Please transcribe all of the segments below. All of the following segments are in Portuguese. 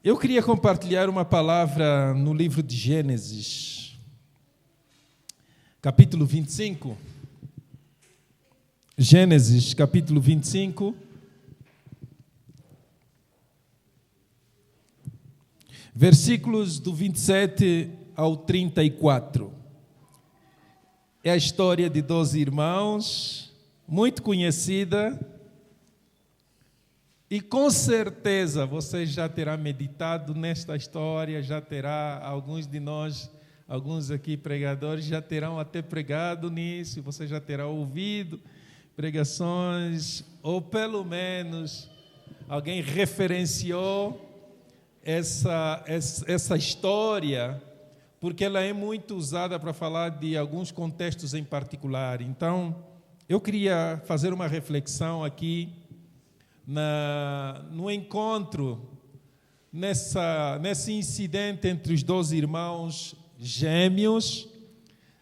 Eu queria compartilhar uma palavra no livro de Gênesis, capítulo 25. Gênesis, capítulo 25. Versículos do 27 ao 34. É a história de 12 irmãos, muito conhecida. E com certeza você já terá meditado nesta história, já terá, alguns de nós, alguns aqui pregadores, já terão até pregado nisso, você já terá ouvido pregações, ou pelo menos alguém referenciou essa história, porque ela é muito usada para falar de alguns contextos em particular. Então, eu queria fazer uma reflexão aqui, no encontro, nesse incidente entre os 12 irmãos gêmeos,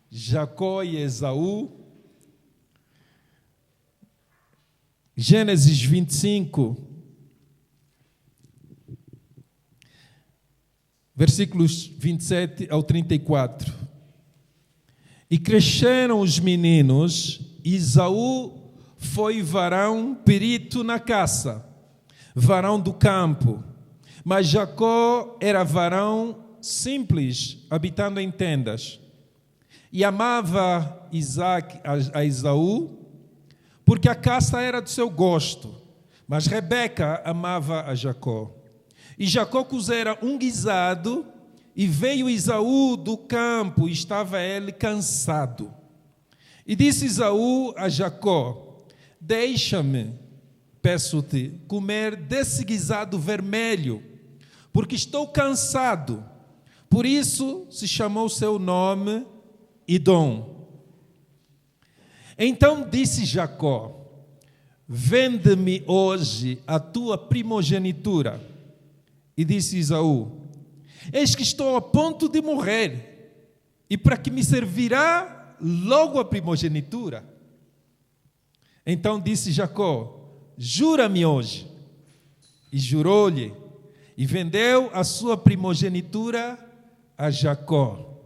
Jacó e Esaú. Gênesis 25, versículos 27 ao 34. E cresceram os meninos, Esaú foi varão perito na caça, varão do campo, mas Jacó era varão simples, habitando em tendas. E amava Isaac a Esaú, porque a caça era do seu gosto, mas Rebeca amava a Jacó. E Jacó cozera um guisado, e veio Esaú do campo, e estava ele cansado. E disse Esaú a Jacó: deixa-me, peço-te, comer desse guisado vermelho, porque estou cansado. Por isso se chamou seu nome Edom. Então disse Jacó: vende-me hoje a tua primogenitura. E disse Esaú: eis que estou a ponto de morrer, e para que me servirá logo a primogenitura? Então disse Jacó: jura-me hoje. E jurou-lhe, e vendeu a sua primogenitura a Jacó.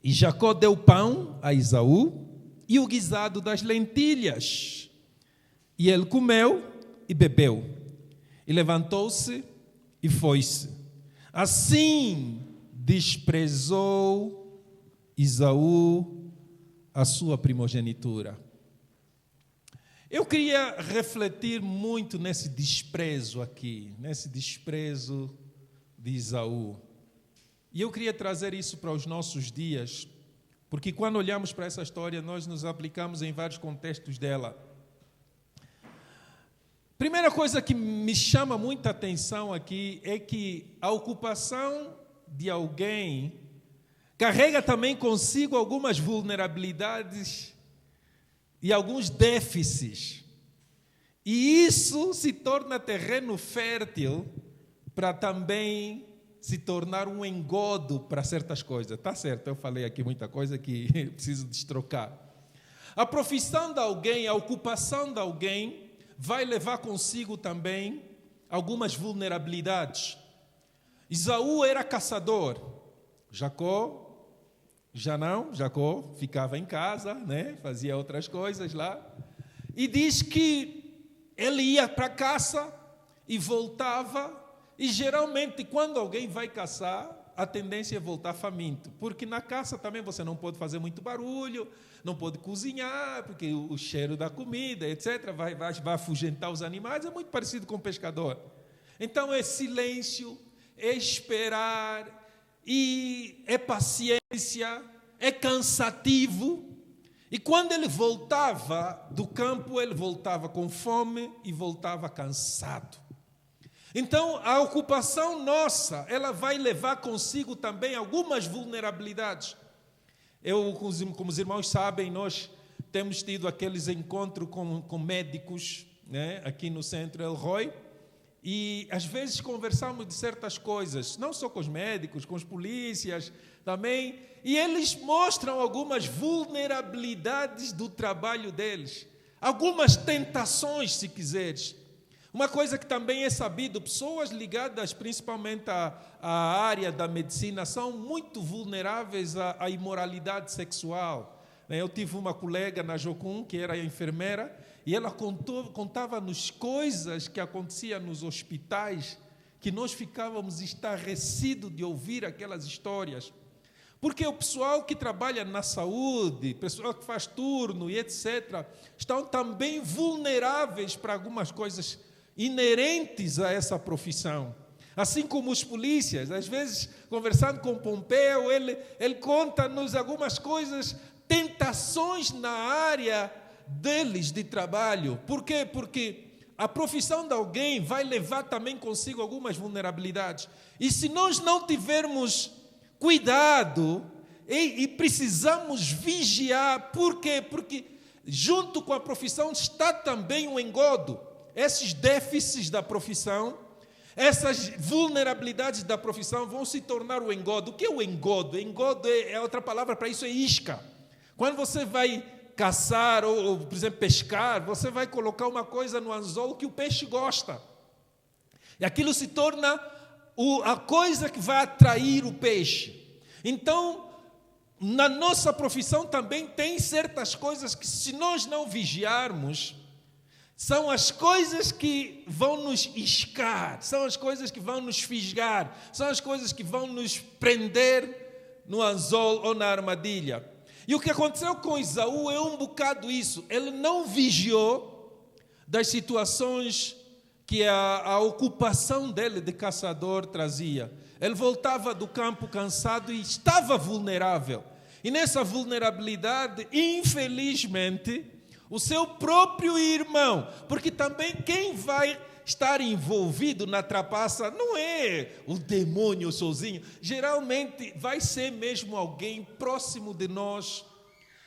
E Jacó deu pão a Esaú e o guisado das lentilhas. E ele comeu e bebeu, e levantou-se e foi-se. Assim desprezou Esaú a sua primogenitura. Eu queria refletir muito nesse desprezo aqui, nesse desprezo de Esaú. E eu queria trazer isso para os nossos dias, porque quando olhamos para essa história, nós nos aplicamos em vários contextos dela. Primeira coisa que me chama muita atenção aqui é que a ocupação de alguém carrega também consigo algumas vulnerabilidades e alguns déficits. E isso se torna terreno fértil para também se tornar um engodo para certas coisas. Está certo, eu falei aqui muita coisa que preciso destrocar. A profissão de alguém, a ocupação de alguém vai levar consigo também algumas vulnerabilidades. Esaú era caçador. Jacó já não, Jacó ficava em casa, né? Fazia outras coisas lá. E diz que ele ia para a caça e voltava. E geralmente quando alguém vai caçar, a tendência é voltar faminto. Porque na caça também você não pode fazer muito barulho, não pode cozinhar, porque o cheiro da comida, etc., vai afugentar os animais. É muito parecido com o pescador. Então é silêncio, é esperar, e é paciência, é cansativo. E quando ele voltava do campo, ele voltava com fome e voltava cansado. Então, a ocupação nossa, ela vai levar consigo também algumas vulnerabilidades. Como os irmãos sabem, nós temos tido aqueles encontros com médicos, né, aqui no Centro El Roy, e às vezes conversamos de certas coisas, não só com os médicos, com os polícias também, e eles mostram algumas vulnerabilidades do trabalho deles, algumas tentações, se quiseres. Uma coisa que também é sabido, pessoas ligadas principalmente à área da medicina são muito vulneráveis à imoralidade sexual. Eu tive uma colega na Jocum, que era enfermeira, e ela contava-nos coisas que aconteciam nos hospitais, que nós ficávamos estarrecidos de ouvir aquelas histórias. Porque o pessoal que trabalha na saúde, pessoal que faz turno e etc., estão também vulneráveis para algumas coisas inerentes a essa profissão. Assim como os polícias, às vezes, conversando com Pompeu, ele conta-nos algumas coisas, tentações na área deles de trabalho. Por quê? Porque a profissão de alguém vai levar também consigo algumas vulnerabilidades. E se nós não tivermos cuidado, e precisamos vigiar, por quê? Porque junto com a profissão está também o engodo. Esses déficits da profissão, essas vulnerabilidades da profissão vão se tornar o engodo. O que é o engodo? Engodo é outra palavra para isso, é isca. Quando você vai caçar ou, por exemplo, pescar, você vai colocar uma coisa no anzol que o peixe gosta. E aquilo se torna a coisa que vai atrair o peixe. Então, na nossa profissão também tem certas coisas que, se nós não vigiarmos, são as coisas que vão nos iscar, são as coisas que vão nos fisgar, são as coisas que vão nos prender no anzol ou na armadilha. E o que aconteceu com Esaú é um bocado isso. Ele não vigiou das situações que a ocupação dele de caçador trazia. Ele voltava do campo cansado e estava vulnerável. E nessa vulnerabilidade, infelizmente, o seu próprio irmão, porque também quem vai estar envolvido na trapaça não é o demônio sozinho, geralmente vai ser mesmo alguém próximo de nós,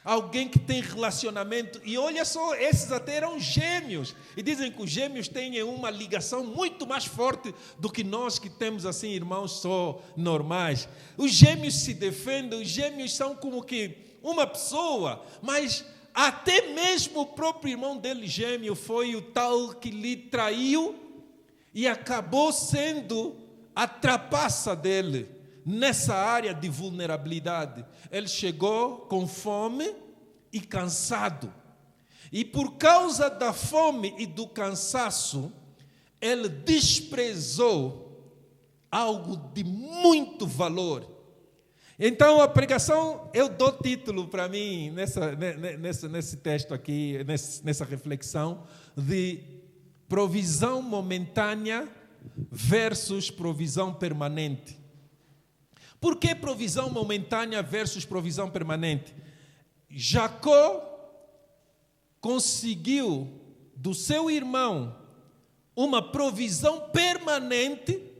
alguém que tem relacionamento. E olha só, esses até eram gêmeos, e dizem que os gêmeos têm uma ligação muito mais forte do que nós que temos assim irmãos só normais. Os gêmeos se defendem, os gêmeos são como que uma pessoa, mas até mesmo o próprio irmão dele gêmeo foi o tal que lhe traiu e acabou sendo a trapaça dele nessa área de vulnerabilidade. Ele chegou com fome e cansado. E por causa da fome e do cansaço, ele desprezou algo de muito valor. Então, a pregação, eu dou título para mim, nesse texto aqui, nessa reflexão, de provisão momentânea versus provisão permanente. Por que provisão momentânea versus provisão permanente? Jacó conseguiu do seu irmão uma provisão permanente.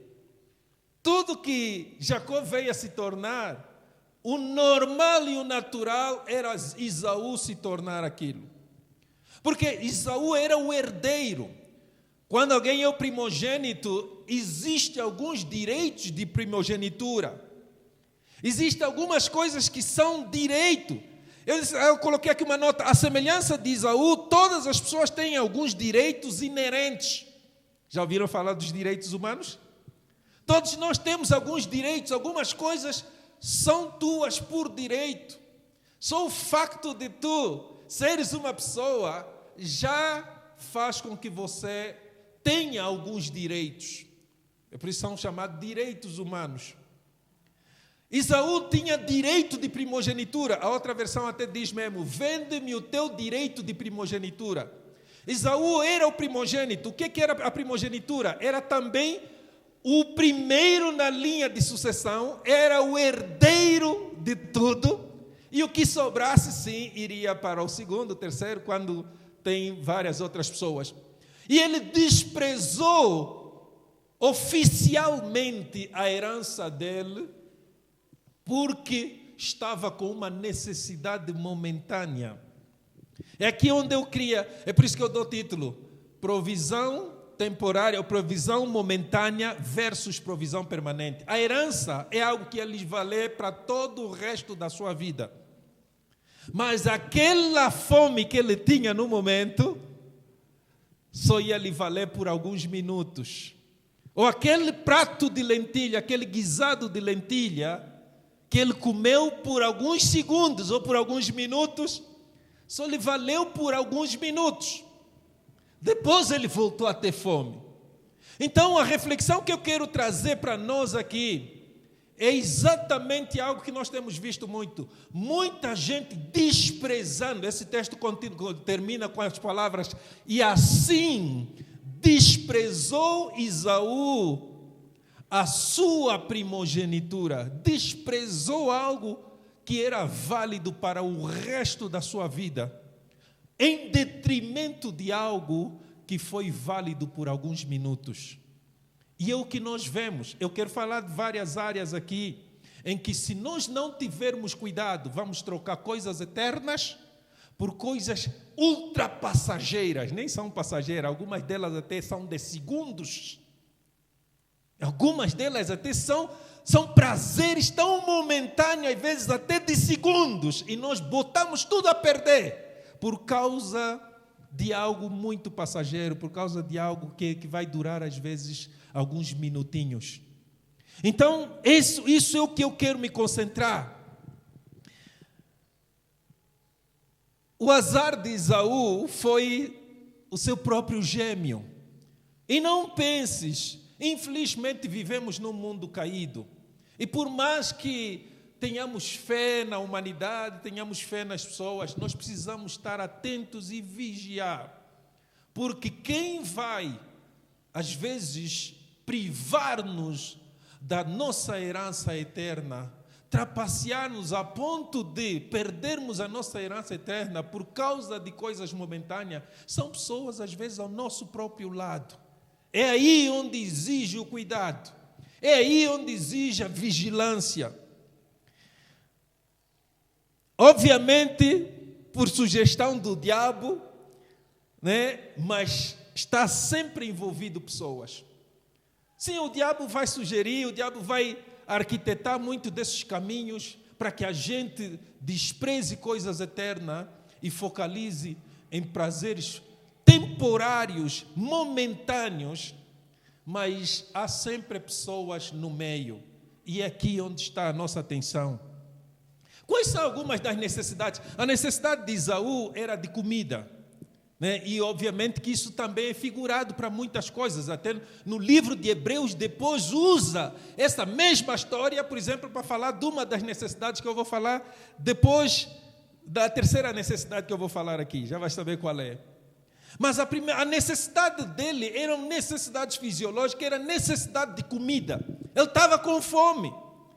Tudo que Jacó veio a se tornar, o normal e o natural era Esaú se tornar aquilo. Porque Esaú era o herdeiro. Quando alguém é o primogênito, existem alguns direitos de primogenitura. Existem algumas coisas que são direito. Eu coloquei aqui uma nota. A semelhança de Esaú, todas as pessoas têm alguns direitos inerentes. Já ouviram falar dos direitos humanos? Todos nós temos alguns direitos, algumas coisas são tuas por direito. Só o facto de tu seres uma pessoa já faz com que você tenha alguns direitos. É por isso que são chamados direitos humanos. Esaú tinha direito de primogenitura. A outra versão até diz mesmo: vende-me o teu direito de primogenitura. Esaú era o primogênito. O que era a primogenitura? Era também o primeiro na linha de sucessão, era o herdeiro de tudo, e o que sobrasse, sim, iria para o segundo, o terceiro, quando tem várias outras pessoas. E ele desprezou oficialmente a herança dele, porque estava com uma necessidade momentânea. É aqui onde eu queria, é por isso que eu dou o título, provisão temporária, ou provisão momentânea versus provisão permanente. A herança é algo que lhe valer para todo o resto da sua vida. Mas aquela fome que ele tinha no momento, só ia lhe valer por alguns minutos. Ou aquele prato de lentilha, aquele guisado de lentilha, que ele comeu por alguns segundos ou por alguns minutos, só lhe valeu por alguns minutos. Depois ele voltou a ter fome. Então a reflexão que eu quero trazer para nós aqui é exatamente algo que nós temos visto muito. Muita gente desprezando. Esse texto termina com as palavras: e assim desprezou Esaú a sua primogenitura. Desprezou algo que era válido para o resto da sua vida, em detrimento de algo que foi válido por alguns minutos. E é o que nós vemos. Eu quero falar de várias áreas aqui, em que se nós não tivermos cuidado, vamos trocar coisas eternas por coisas ultrapassageiras. Nem são passageiras, algumas delas até são de segundos. Algumas delas até são prazeres tão momentâneos, às vezes até de segundos, e nós botamos tudo a perder por causa de algo muito passageiro, por causa de algo que vai durar às vezes alguns minutinhos. Então, isso é o que eu quero me concentrar. O azar de Esaú foi o seu próprio gêmeo. E não penses, infelizmente vivemos num mundo caído. E por mais que tenhamos fé na humanidade, tenhamos fé nas pessoas, nós precisamos estar atentos e vigiar. Porque quem vai, às vezes, privar-nos da nossa herança eterna, trapacear-nos a ponto de perdermos a nossa herança eterna por causa de coisas momentâneas, são pessoas, às vezes, ao nosso próprio lado. É aí onde exige o cuidado. É aí onde exige a vigilância. Obviamente, por sugestão do diabo, né? Mas está sempre envolvido pessoas. Sim, o diabo vai sugerir, o diabo vai arquitetar muito desses caminhos para que a gente despreze coisas eternas e focalize em prazeres temporários, momentâneos, mas há sempre pessoas no meio. E é aqui onde está a nossa atenção. Quais são algumas das necessidades? A necessidade de Esaú era de comida, né? E obviamente que isso também é figurado para muitas coisas. Até no livro de Hebreus depois usa essa mesma história, por exemplo, para falar de uma das necessidades que eu vou falar depois da terceira necessidade que eu vou falar aqui. Já vai saber qual é. Mas a necessidade dele eram necessidades fisiológicas, era necessidade de comida. Ele estava com fome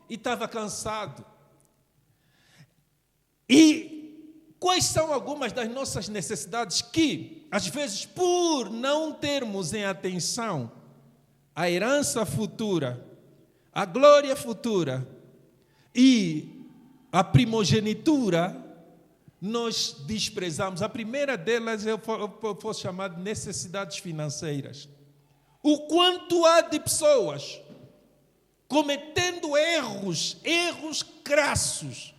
e estava cansado. E quais são algumas das nossas necessidades que, às vezes, por não termos em atenção a herança futura, a glória futura e a primogenitura, nós desprezamos? A primeira delas eu posso chamar de necessidades financeiras. O quanto há de pessoas cometendo erros crassos,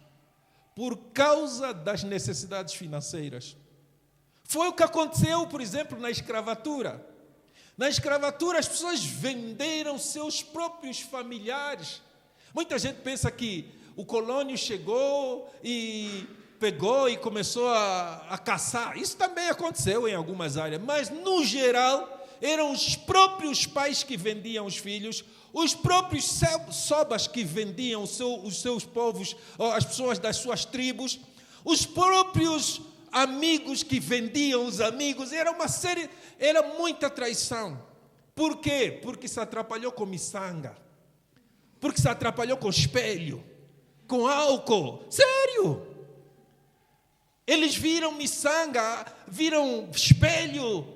por causa das necessidades financeiras. Foi o que aconteceu, por exemplo, na escravatura. Na escravatura, as pessoas venderam seus próprios familiares. Muita gente pensa que o colônio chegou e pegou e começou a caçar. Isso também aconteceu em algumas áreas, mas, no geral, eram os próprios pais que vendiam os filhos, os próprios sobas que vendiam os seus povos, as pessoas das suas tribos, os próprios amigos que vendiam os amigos. Era muita traição. Por quê? Porque se atrapalhou com miçanga, porque se atrapalhou com espelho, com álcool. Sério! Eles viram miçanga, viram espelho,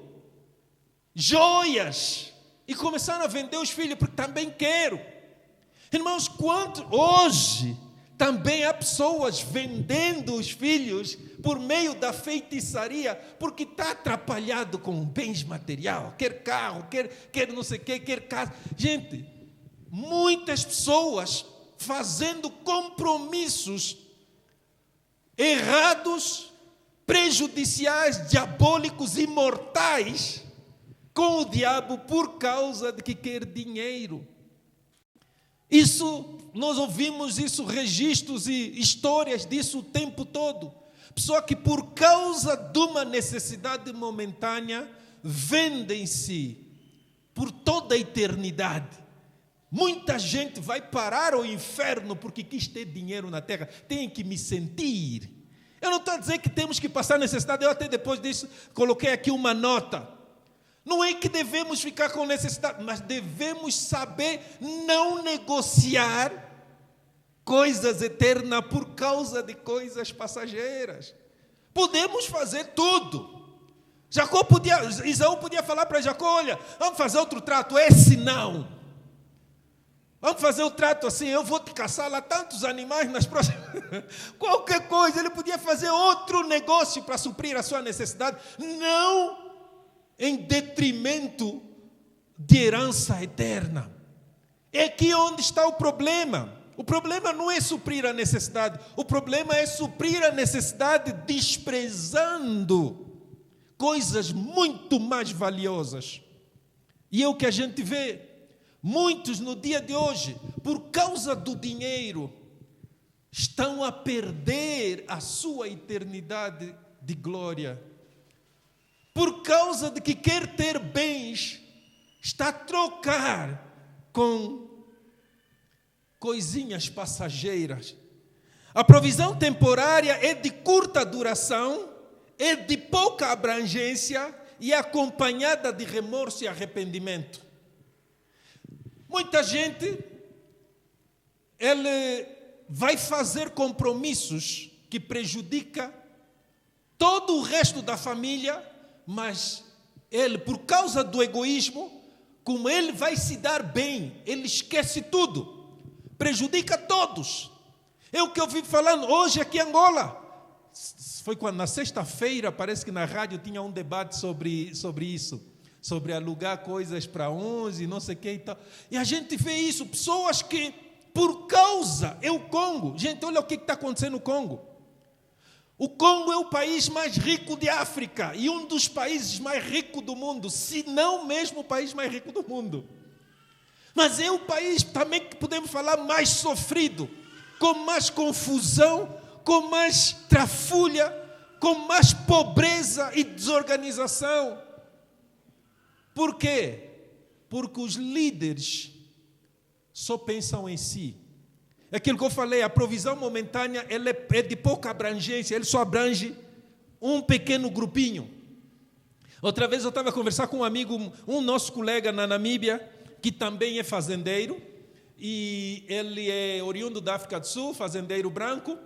joias, e começaram a vender os filhos, porque também quero. Irmãos, hoje também há pessoas vendendo os filhos por meio da feitiçaria, porque está atrapalhado com bens material, quer carro, quer não sei o quê, quer casa. Gente, muitas pessoas fazendo compromissos errados, prejudiciais, diabólicos, imortais, com o diabo por causa de que quer dinheiro. Isso, nós ouvimos isso, registros e histórias disso o tempo todo. Pessoa que por causa de uma necessidade momentânea, vendem-se por toda a eternidade. Muita gente vai parar ao inferno porque quis ter dinheiro na terra. Tem que me sentir. Eu não estou a dizer que temos que passar necessidade. Eu até depois disso coloquei aqui uma nota. Não é que devemos ficar com necessidade, mas devemos saber não negociar coisas eternas por causa de coisas passageiras. Podemos fazer tudo. Isaú podia falar para Jacó: olha, vamos fazer outro trato. Esse não. Vamos fazer o trato assim, eu vou te caçar lá tantos animais nas próximas... Qualquer coisa, ele podia fazer outro negócio para suprir a sua necessidade, não em detrimento de herança eterna. É aqui onde está o problema. O problema não é suprir a necessidade, o problema é suprir a necessidade desprezando coisas muito mais valiosas. E é o que a gente vê. Muitos no dia de hoje, por causa do dinheiro, estão a perder a sua eternidade de glória. Por causa de que quer ter bens, está a trocar com coisinhas passageiras. A provisão temporária é de curta duração, é de pouca abrangência e é acompanhada de remorso e arrependimento. Muita gente, ele vai fazer compromissos que prejudicam todo o resto da família, mas ele, por causa do egoísmo, como ele vai se dar bem, ele esquece tudo, prejudica todos. É o que eu vi falando hoje aqui em Angola. Foi quando, na sexta-feira, parece que na rádio tinha um debate sobre isso. Sobre alugar coisas para uns e não sei o que e tal. E a gente vê isso, pessoas que, por causa, é o Congo. Gente, olha o que está acontecendo no Congo. O Congo é o país mais rico de África e um dos países mais ricos do mundo, se não mesmo o país mais rico do mundo. Mas é o país também que podemos falar mais sofrido, com mais confusão, com mais trafulha, com mais pobreza e desorganização. Por quê? Porque os líderes só pensam em si. Aquilo que eu falei, a provisão momentânea, ela é de pouca abrangência, ele só abrange um pequeno grupinho. Outra vez eu estava a conversar com um amigo, um nosso colega na Namíbia, que também é fazendeiro, e ele é oriundo da África do Sul, fazendeiro branco,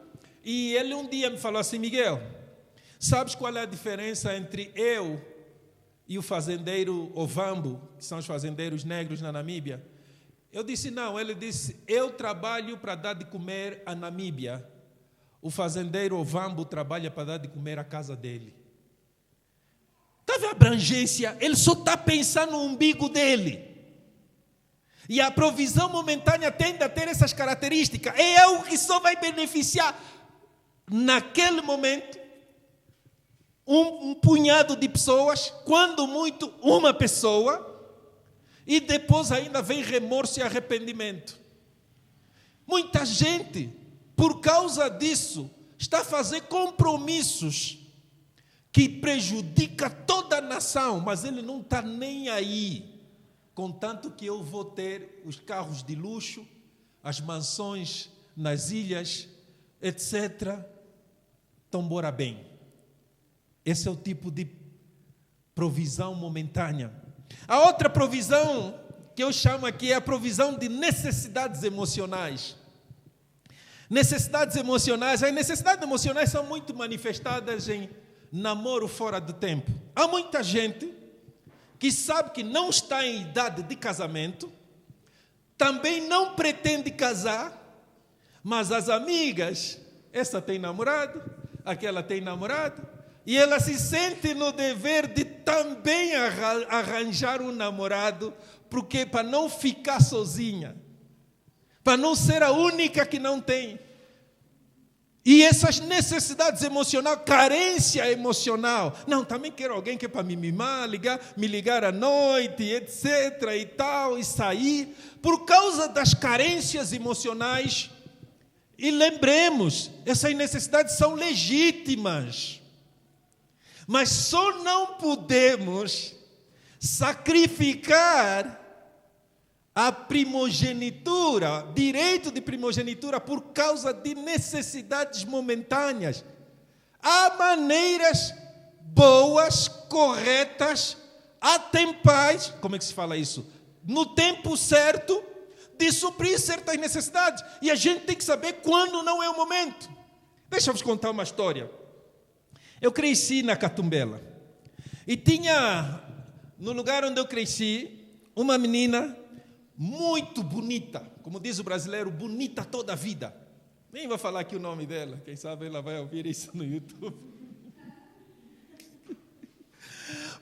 e ele um dia me falou assim: Miguel, sabes qual é a diferença entre eu e o fazendeiro Ovambo, que são os fazendeiros negros na Namíbia? Eu disse: não. Ele disse: eu trabalho para dar de comer a Namíbia, o fazendeiro Ovambo trabalha para dar de comer a casa dele. Está vendo a abrangência? Ele só está pensando no umbigo dele. E a provisão momentânea tende a ter essas características. É algo que só vai beneficiar, naquele momento, um punhado de pessoas, quando muito, uma pessoa, e depois ainda vem remorso e arrependimento. Muita gente, por causa disso, está a fazer compromissos que prejudicam toda a nação, mas ele não está nem aí, contanto que eu vou ter os carros de luxo, as mansões nas ilhas, etc. Então, bora bem. Esse é o tipo de provisão momentânea. A outra provisão que eu chamo aqui é a provisão de necessidades emocionais. Necessidades emocionais. As necessidades emocionais são muito manifestadas em namoro fora do tempo. Há muita gente que sabe que não está em idade de casamento, também não pretende casar, mas as amigas, essa tem namorado, aquela tem namorado, e ela se sente no dever de também arranjar um namorado, porque para não ficar sozinha, para não ser a única que não tem. E essas necessidades emocionais, carência emocional. Não, também quero alguém que é para me mimar, me ligar à noite, etc. e tal, e sair. Por causa das carências emocionais. E lembremos, essas necessidades são legítimas. Mas só não podemos sacrificar a primogenitura, direito de primogenitura, por causa de necessidades momentâneas. Há maneiras boas, corretas, atempais, como é que se fala isso? No tempo certo, de suprir certas necessidades. E a gente tem que saber quando não é o momento. Deixa eu vos contar uma história. Eu cresci na Catumbela. E tinha, no lugar onde eu cresci, uma menina muito bonita, como diz o brasileiro, bonita toda a vida. Nem vou falar aqui o nome dela, quem sabe ela vai ouvir isso no YouTube.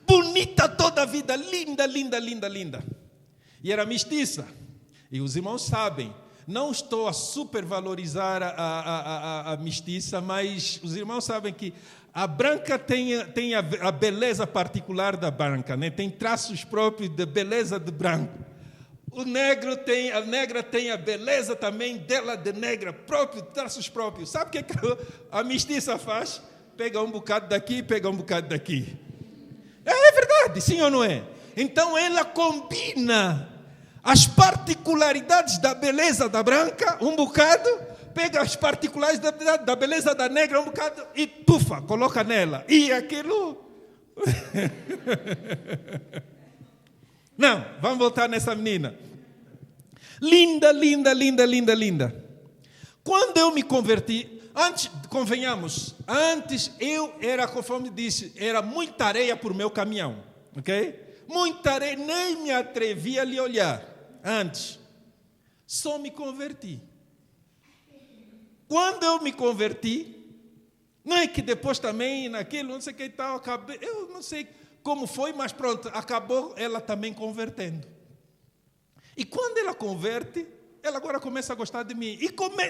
Bonita toda a vida, linda, linda, linda, linda. E era mestiça. E os irmãos sabem, não estou a supervalorizar a mestiça, mas os irmãos sabem que a branca tem a beleza particular da branca, né? Tem traços próprios de beleza de branco. A negra tem a beleza também dela de negra, traços próprios. Sabe o que a mestiça faz? Pega um bocado daqui, pega um bocado daqui. É verdade, sim ou não é? Então ela combina as particularidades da beleza da branca, um bocado, pega as particularidades da beleza da negra, um bocado, e pufa, coloca nela. E aquilo... Não, vamos voltar nessa menina. Linda, linda, linda, linda, linda. Quando eu me converti, antes eu era, conforme disse, era muita areia por meu caminhão, ok? Muita areia, nem me atrevia a lhe olhar, antes. Só me converti. Quando eu me converti, não é que depois também, naquilo, não sei o que e tal, acabei, eu não sei como foi, mas pronto, acabou ela também convertendo. E quando ela converte, ela agora começa a gostar de mim.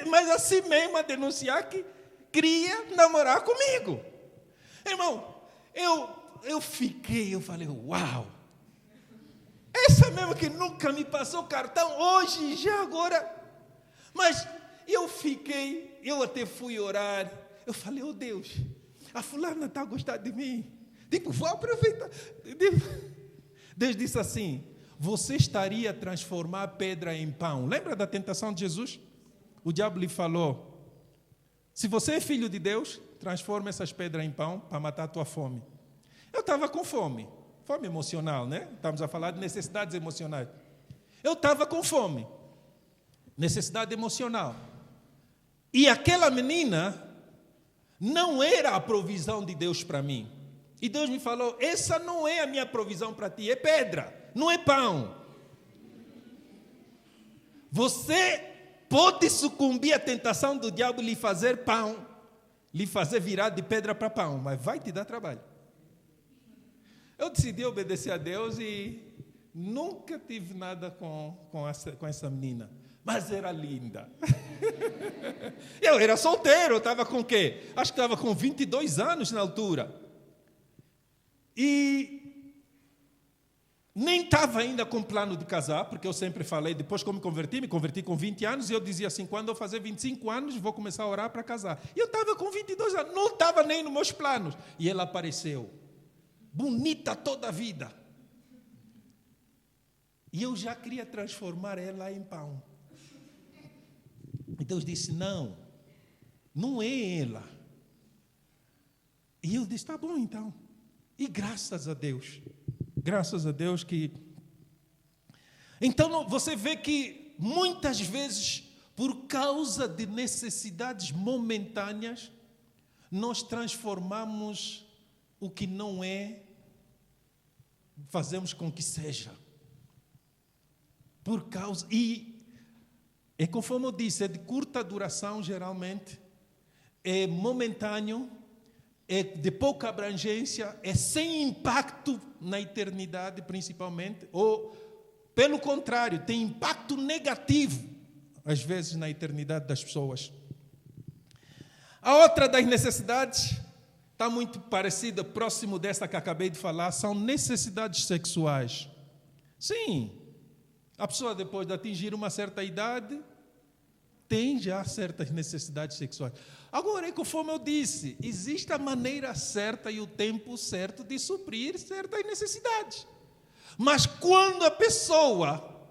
Mas assim mesmo a denunciar que queria namorar comigo. Irmão, eu falei, uau! Essa mesmo que nunca me passou cartão, hoje, já agora. Mas eu até fui orar. Eu falei, oh Deus, a fulana está a gostar de mim. Tipo, vou aproveitar. Deus disse assim, você estaria a transformar pedra em pão. Lembra da tentação de Jesus? O diabo lhe falou, se você é filho de Deus, transforma essas pedras em pão para matar a tua fome. Eu estava com fome. Fome emocional, né? Estamos a falar de necessidades emocionais. Eu estava com fome. Necessidade emocional. E aquela menina não era a provisão de Deus para mim. E Deus me falou, essa não é a minha provisão para ti, é pedra, não é pão. Você pode sucumbir à tentação do diabo lhe fazer pão, lhe fazer virar de pedra para pão, mas vai te dar trabalho. Eu decidi obedecer a Deus e nunca tive nada com essa menina. Mas era linda. Eu era solteiro, eu estava com o quê? Acho que estava com 22 anos na altura. E nem estava ainda com plano de casar, porque eu sempre falei, depois que eu me converti com 20 anos, e eu dizia assim, quando eu fazer 25 anos, vou começar a orar para casar. E eu estava com 22 anos, não estava nem nos meus planos. E ela apareceu. Bonita toda a vida. E eu já queria transformar ela em pão. E Deus disse, não é ela. E eu disse, tá bom então. E graças a Deus que... Então você vê que muitas vezes, por causa de necessidades momentâneas, nós transformamos o que não é, fazemos com que seja. Por causa... E é conforme eu disse, é de curta duração geralmente, é momentâneo, é de pouca abrangência, é sem impacto na eternidade principalmente, ou pelo contrário, tem impacto negativo às vezes na eternidade das pessoas. A outra das necessidades está muito parecida, próximo dessa que acabei de falar, são necessidades sexuais. Sim, a pessoa depois de atingir uma certa idade tem já certas necessidades sexuais. Agora, conforme eu disse, existe a maneira certa e o tempo certo de suprir certas necessidades. Mas quando a pessoa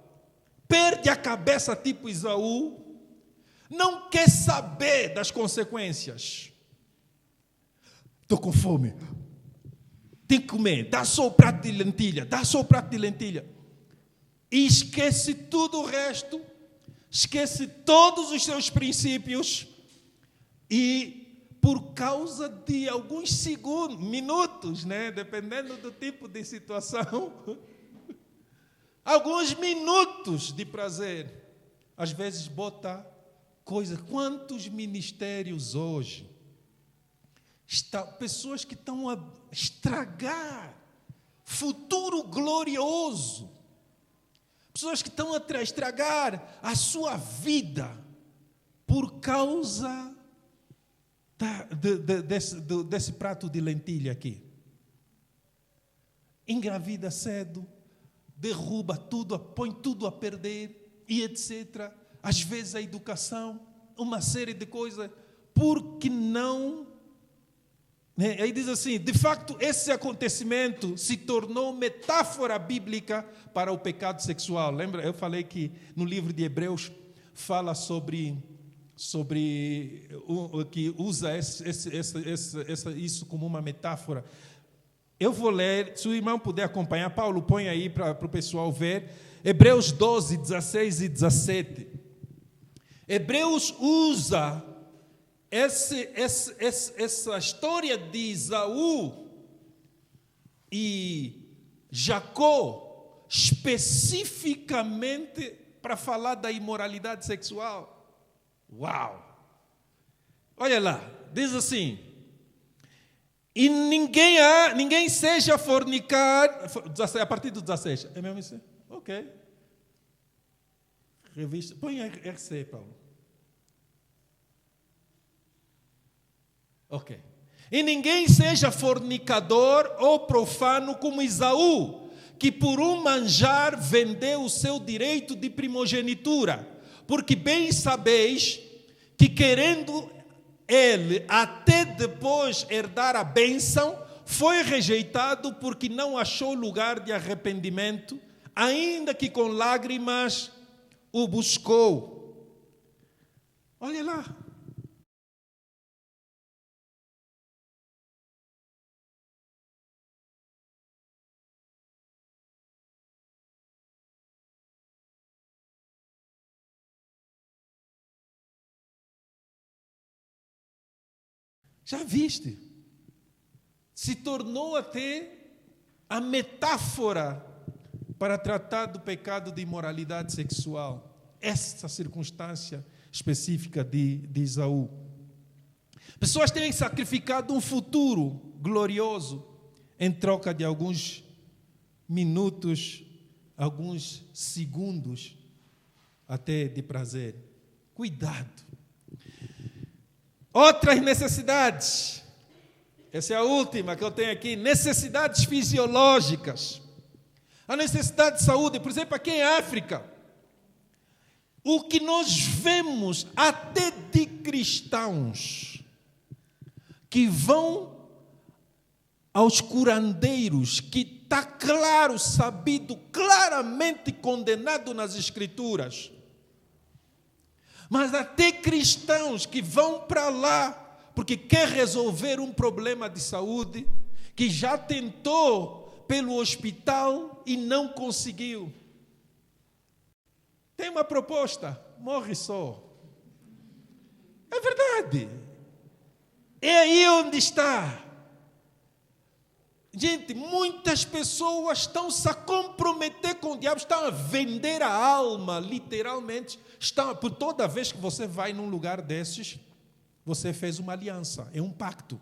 perde a cabeça tipo Esaú, não quer saber das consequências. Estou com fome. Tem que comer. Dá só o prato de lentilha. Dá só o prato de lentilha. E esquece tudo o resto. Esquece todos os seus princípios. E por causa de alguns segundos, minutos, né? Dependendo do tipo de situação, alguns minutos de prazer, às vezes bota coisa. Quantos ministérios hoje, pessoas que estão a estragar futuro glorioso, pessoas que estão a estragar a sua vida por causa desse prato de lentilha aqui. Engravida cedo, derruba tudo, põe tudo a perder e etc. Às vezes a educação, uma série de coisas, porque não... Né? Aí diz assim, de facto, esse acontecimento se tornou metáfora bíblica para o pecado sexual. Lembra? Eu falei que no livro de Hebreus fala sobre que usa isso como uma metáfora. Eu vou ler, se o irmão puder acompanhar, Paulo, põe aí para o pessoal ver, Hebreus 12, 16 e 17. Hebreus usa essa história de Esaú e Jacó especificamente para falar da imoralidade sexual. Uau! Olha lá, diz assim: e ninguém seja fornicar, a partir do 16, é mesmo isso? Ok. Revista, põe RC, Paulo. Ok. E ninguém seja fornicador ou profano como Esaú, que por um manjar vendeu o seu direito de primogenitura, porque bem sabeis que querendo ele até depois herdar a bênção, foi rejeitado porque não achou lugar de arrependimento, ainda que com lágrimas o buscou. Olha lá. Já viste? Se tornou até a metáfora para tratar do pecado de imoralidade sexual. Essa circunstância específica de Esaú. Pessoas têm sacrificado um futuro glorioso em troca de alguns minutos, alguns segundos até de prazer. Cuidado. Outras necessidades. Essa é a última que eu tenho aqui. Necessidades fisiológicas. A necessidade de saúde, por exemplo, aqui em África, o que nós vemos até de cristãos que vão aos curandeiros, que está claro, sabido, claramente condenado nas Escrituras. Mas até cristãos que vão para lá porque quer resolver um problema de saúde, que já tentou pelo hospital e não conseguiu. Tem uma proposta, morre só. É verdade. É aí onde está. Gente, muitas pessoas estão-se a comprometer com o diabo, estão a vender a alma, literalmente. Por toda vez que você vai num lugar desses, você fez uma aliança, é um pacto.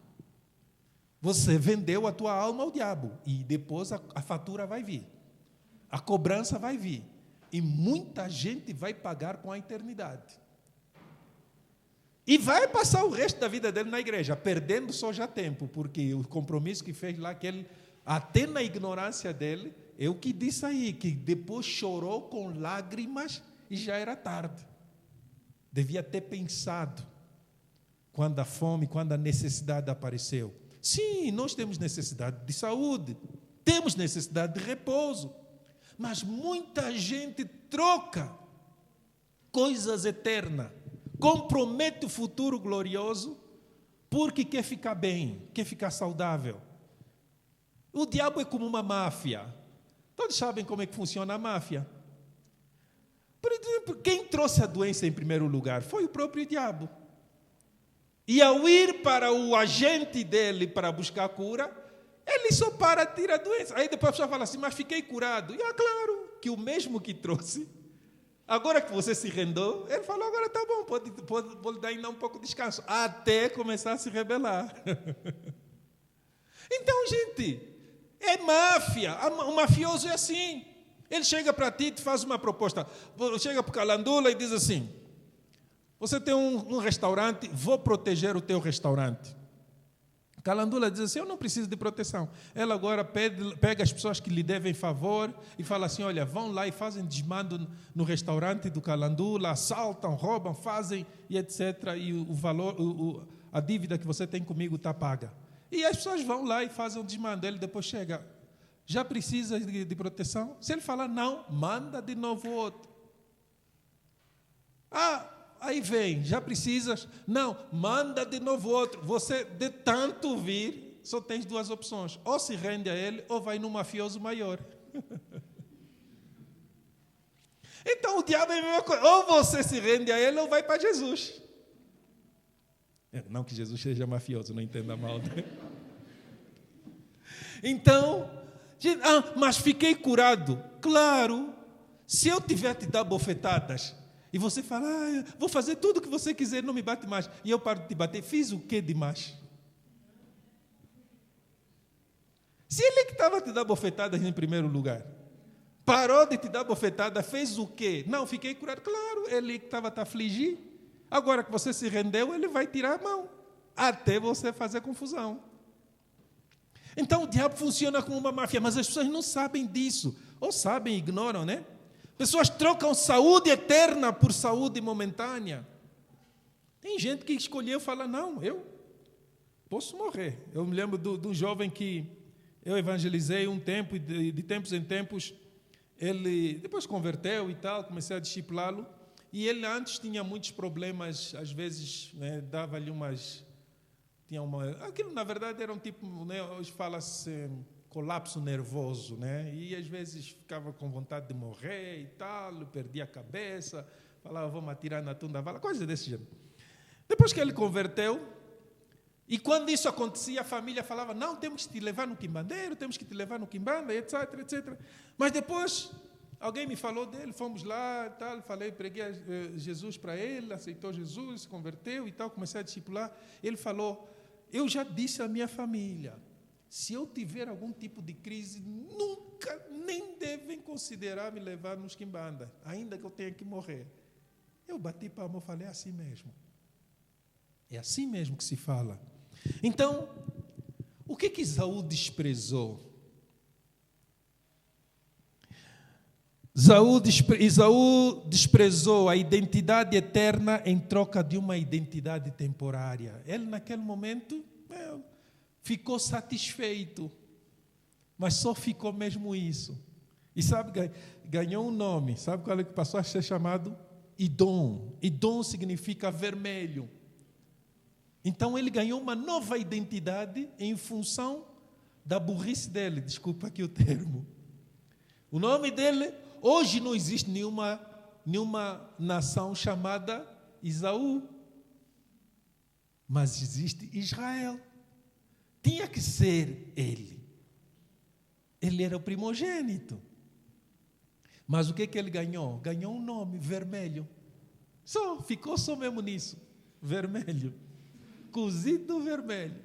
Você vendeu a tua alma ao diabo e depois a fatura vai vir. A cobrança vai vir. E muita gente vai pagar com a eternidade. E vai passar o resto da vida dele na igreja, perdendo só já tempo, porque o compromisso que fez lá, que ele, até na ignorância dele, é o que disse aí, que depois chorou com lágrimas e já era tarde. Devia ter pensado quando a fome, quando a necessidade apareceu. Sim, nós temos necessidade de saúde, temos necessidade de repouso, mas muita gente troca coisas eternas, compromete o futuro glorioso porque quer ficar bem, quer ficar saudável. O diabo é como uma máfia. Todos sabem como é que funciona a máfia. Por exemplo, quem trouxe a doença em primeiro lugar foi o próprio diabo. E ao ir para o agente dele para buscar a cura, ele só para tirar a doença. Aí depois a pessoa fala assim, mas fiquei curado. E é claro que o mesmo que trouxe, agora que você se rendeu, ele falou, agora tá bom, pode dar ainda um pouco de descanso, até começar a se rebelar. Então, gente, é máfia. O mafioso é assim. Ele chega para ti e te faz uma proposta. Chega para o Calandula e diz assim, você tem um restaurante, vou proteger o teu restaurante. Calandula diz assim, eu não preciso de proteção. Ela agora pega as pessoas que lhe devem favor e fala assim, olha, vão lá e fazem desmando no restaurante do Calandula, assaltam, roubam, fazem e etc. E o valor, a dívida que você tem comigo está paga. E as pessoas vão lá e fazem o desmando. Ele depois chega, já precisa de proteção? Se ele falar não, manda de novo outro. Aí vem, já precisas? Não, manda de novo outro. Você, de tanto vir, só tens duas opções. Ou se rende a ele, ou vai num mafioso maior. Então o diabo é a mesma coisa. Ou você se rende a ele, ou vai para Jesus. Não que Jesus seja mafioso, não entenda mal. Né? Então, mas fiquei curado. Claro, se eu tiver a te dar bofetadas, e você fala, vou fazer tudo o que você quiser, não me bate mais. E eu paro de te bater, fiz o que demais? Se ele que estava a te dar bofetadas em primeiro lugar, parou de te dar bofetada, fez o quê? Não, fiquei curado. Claro, ele que estava a te afligir. Agora que você se rendeu, ele vai tirar a mão, até você fazer confusão. Então o diabo funciona como uma máfia, mas as pessoas não sabem disso. Ou sabem, ignoram, né? Pessoas trocam saúde eterna por saúde momentânea. Tem gente que escolheu falar, não, eu posso morrer. Eu me lembro de um jovem que eu evangelizei um tempo, e de tempos em tempos, ele depois converteu e tal, comecei a discipulá-lo, e ele antes tinha muitos problemas, às vezes, né, dava-lhe umas... aquilo, na verdade, era um tipo, né, hoje fala-se... colapso nervoso, né? E às vezes ficava com vontade de morrer e tal, perdia a cabeça, falava, vou me atirar na tunda da vala, coisa desse jeito. Depois que ele converteu, e quando isso acontecia, a família falava, não, temos que te levar no quimbandeiro, temos que te levar no quimbanda, etc, etc. Mas depois, alguém me falou dele, fomos lá, tal, falei, preguei Jesus para ele, aceitou Jesus, se converteu e tal, comecei a discipular. Ele falou, eu já disse à minha família, se eu tiver algum tipo de crise, nunca, nem devem considerar me levar nos quimbandas, ainda que eu tenha que morrer. Eu bati palma e falei, é assim mesmo. É assim mesmo que se fala. Então, o que Esaú desprezou? Esaú desprezou a identidade eterna em troca de uma identidade temporária. Ele, naquele momento, ficou satisfeito, mas só ficou mesmo isso. E sabe, ganhou um nome, sabe qual é que passou a ser chamado? Idom. Idom significa vermelho. Então ele ganhou uma nova identidade em função da burrice dele, desculpa aqui o termo. O nome dele, hoje não existe nenhuma nação chamada Esaú, mas existe Israel. Tinha que ser ele. Ele era o primogênito. Mas o que ele ganhou? Ganhou um nome, vermelho. Ficou só mesmo nisso. Vermelho. Cozido vermelho.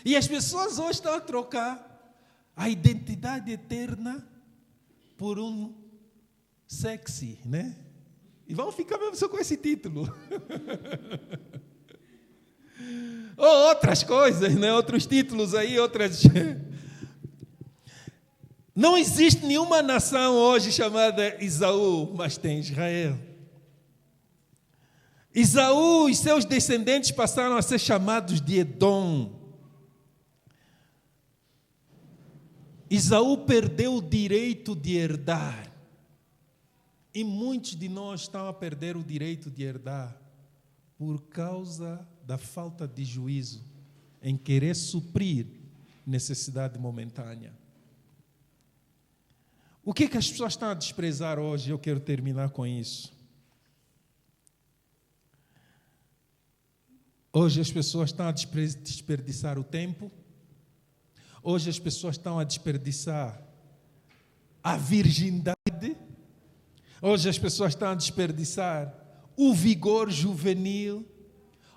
E as pessoas hoje estão a trocar a identidade eterna por um sexy, né? E vão ficar mesmo só com esse título. Ou outras coisas, né? Outros títulos aí, outras... Não existe nenhuma nação hoje chamada Esaú, mas tem Israel. Esaú e seus descendentes passaram a ser chamados de Edom. Esaú perdeu o direito de herdar. E muitos de nós estão a perder o direito de herdar por causa da falta de juízo em querer suprir necessidade momentânea. O que as pessoas estão a desprezar hoje? Eu quero terminar com isso. Hoje as pessoas estão a desperdiçar o tempo. Hoje as pessoas estão a desperdiçar a virgindade. Hoje as pessoas estão a desperdiçar o vigor juvenil.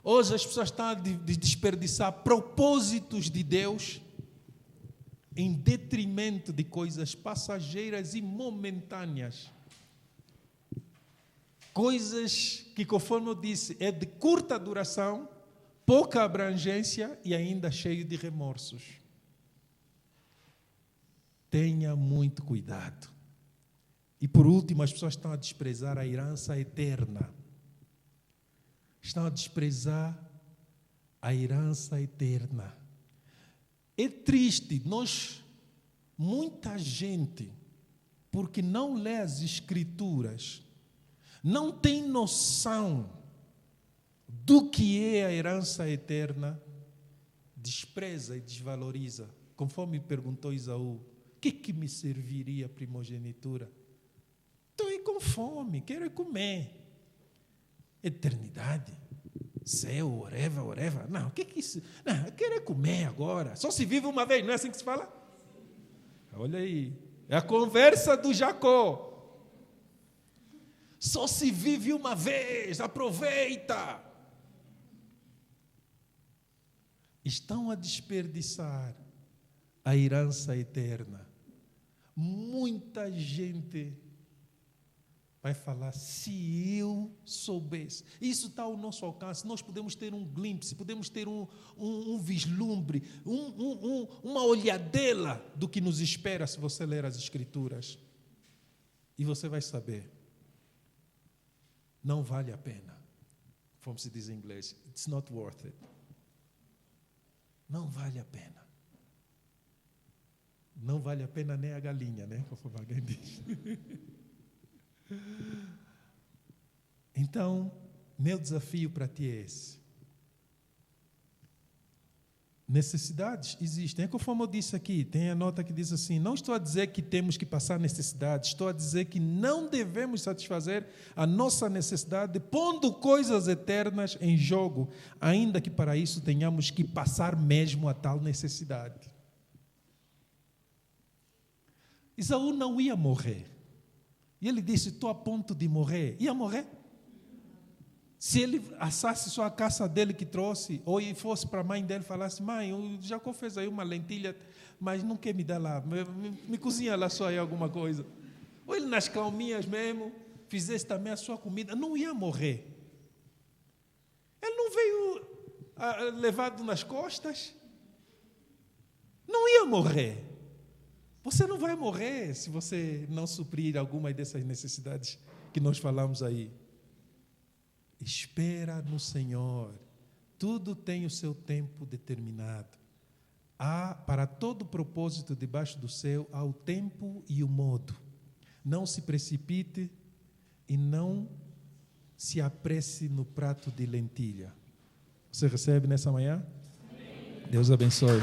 Hoje as pessoas estão a desperdiçar propósitos de Deus em detrimento de coisas passageiras e momentâneas. Coisas que, conforme eu disse, é de curta duração, pouca abrangência e ainda cheio de remorsos. Tenha muito cuidado. E por último, as pessoas estão a desprezar a herança eterna. Estão a desprezar a herança eterna. É triste, muita gente, porque não lê as Escrituras, não tem noção do que é a herança eterna, despreza e desvaloriza. Conforme perguntou Esaú, o que me serviria a primogenitura? Estou aí com fome, quero comer. Eternidade, céu, whatever. Não, o que é isso? Não, eu quero comer agora. Só se vive uma vez, não é assim que se fala? Olha aí, é a conversa do Jacó. Só se vive uma vez, aproveita. Estão a desperdiçar a herança eterna. Muita gente vai falar, se eu soubesse. Isso está ao nosso alcance, nós podemos ter um glimpse, podemos ter um vislumbre, uma olhadela do que nos espera se você ler as Escrituras. E você vai saber, não vale a pena. Como se diz em inglês, it's not worth it. Não vale a pena. Não vale a pena nem a galinha, né? Como alguém diz. Então, meu desafio para ti é esse. Necessidades existem. É conforme eu disse aqui, tem a nota que diz assim, não estou a dizer que temos que passar necessidade, estou a dizer que não devemos satisfazer a nossa necessidade pondo coisas eternas em jogo, ainda que para isso tenhamos que passar mesmo a tal necessidade. Esaú não ia morrer. E ele disse, estou a ponto de morrer. Ia morrer? Se ele assasse só a caça dele que trouxe, ou ele fosse para a mãe dele e falasse, mãe, o Jacó fez aí uma lentilha, mas não quer me dar lá, me cozinha lá só aí alguma coisa. Ou ele nas calminhas mesmo, fizesse também a sua comida, não ia morrer. Ele não veio levado nas costas, não ia morrer. Você não vai morrer se você não suprir alguma dessas necessidades que nós falamos aí. Espera no Senhor. Tudo tem o seu tempo determinado. Para todo propósito debaixo do céu, há o tempo e o modo. Não se precipite e não se apresse no prato de lentilha. Você recebe nessa manhã? Amém. Deus abençoe.